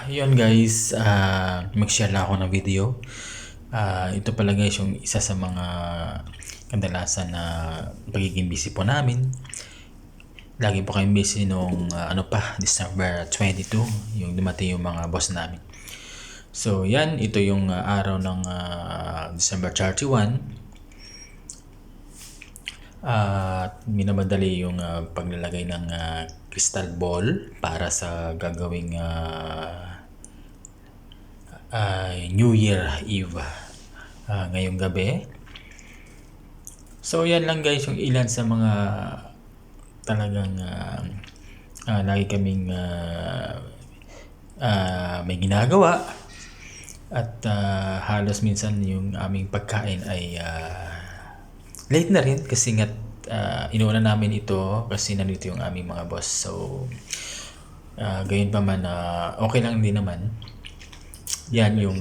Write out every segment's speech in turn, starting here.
Yun guys, mag-share lang ako ng video. Ito pala guys yung isa sa mga kadalasan na pagiging busy po namin. Lagi po kayong busy nung December 22, yung dumating yung mga boss namin. So yan, ito yung araw ng December 31. Minamadali yung paglalagay ng crystal ball para sa gagawing New Year Eve ngayong gabi. So yan lang guys yung ilan sa mga talagang lagi kaming may ginagawa at halos minsan yung aming pagkain ay late na rin kasi nga inuuna namin ito kasi nandito yung aming mga boss. So gayon pa man okay lang din naman. Yan yung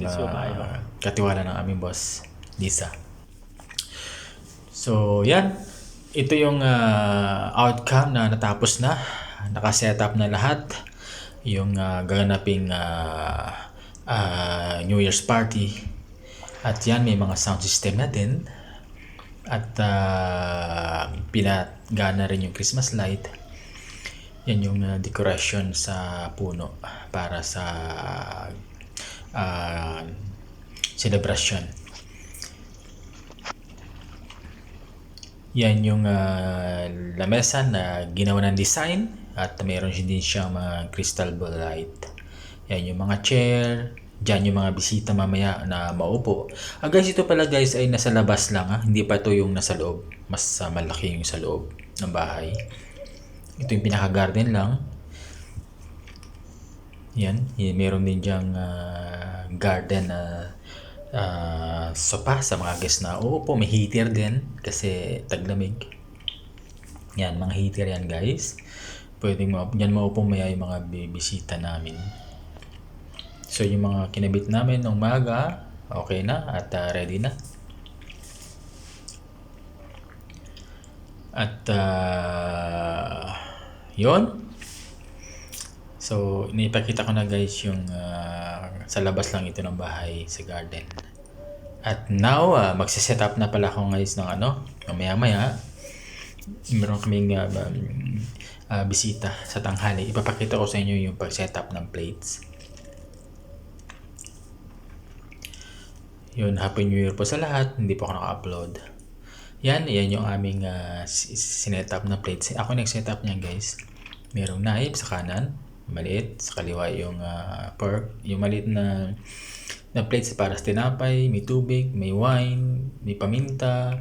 katiwala ng aming boss, Lisa. So yan, ito yung outcome na natapos na. Nakasetup na lahat yung gaganaping New Year's party. At yan, may mga sound system na din. At pinagana rin yung Christmas light. Yan yung decoration sa puno para sa celebration. Yan yung lamesa na ginawa ng design at mayroon din siyang mga crystal ball light. Yan yung mga chair. Diyan yung mga bisita mamaya na maupo. Guys, ito pala guys ay nasa labas lang hindi pa ito yung nasa loob. Mas malaki yung sa loob ng bahay. Ito yung pinaka-garden lang. Yan, meron din diyang garden na sopa sa mga guests na uupo. May heater din kasi taglamig. Yan, mga heater yan guys. Pwedeng yan maupo maya yung mga bibisita namin. So yung mga kinabit namin ng umaga, okay na at ready na. At yun. So inipakita ko na guys yung sa labas lang ito ng bahay sa garden. At now magse-set up na pala ako guys ng maya-maya. Meron kaming bisita sa tanghali. Ipapakita ko sa inyo yung pag-setup ng plates. Yun, Happy New Year po sa lahat. Hindi po ako naka-upload. Yan yung aming sinetup na plates. Ako nag-setup niyan guys. Merong knife sa kanan, maliit. Sa kaliwa yung pork. Yung maliit na plates para sa tinapay. May tubig, may wine, may paminta.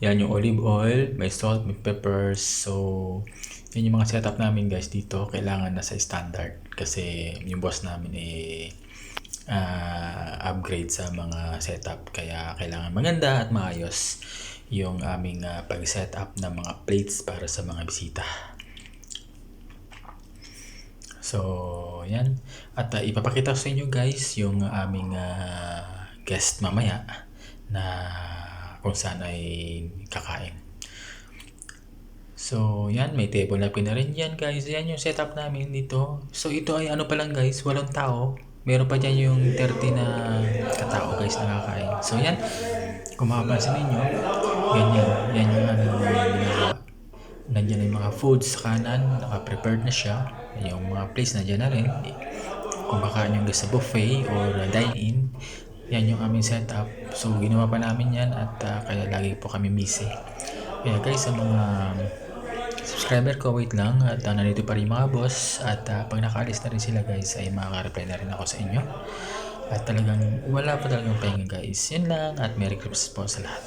Yan yung olive oil, may salt, may peppers. So, yan yung mga setup namin guys dito. Kailangan na sa standard. Kasi yung boss namin upgrade sa mga setup, kaya kailangan maganda at maayos yung aming pag-setup ng mga plates para sa mga bisita. So yan, at ipapakita ko sa inyo guys yung aming guest mamaya na kung saan ay kakain. So yan, may table napkin na rin yan guys. Yan yung setup namin dito. So ito ay pa lang guys, 8 tao. Meron pa dyan yung 30 na katao guys na kakain. So yan, kung makapansin ninyo, yan yung ginagawa. Nandiyan yung mga foods sa kanan, naka-prepared na siya. Yung mga plates nandiyan na rin. Kung kakain yung sa buffet or dine-in, yan yung aming setup. So ginawa pa namin yan at kaya lagi po kami busy. Kaya guys, sa mga subscriber ko, wait lang at nandito pa rin mga boss at pag nakaalis na rin sila guys ay makaka-reply na rin ako sa inyo at talagang wala pa talagang pahinga guys. Yun lang at Merry Christmas po sa lahat.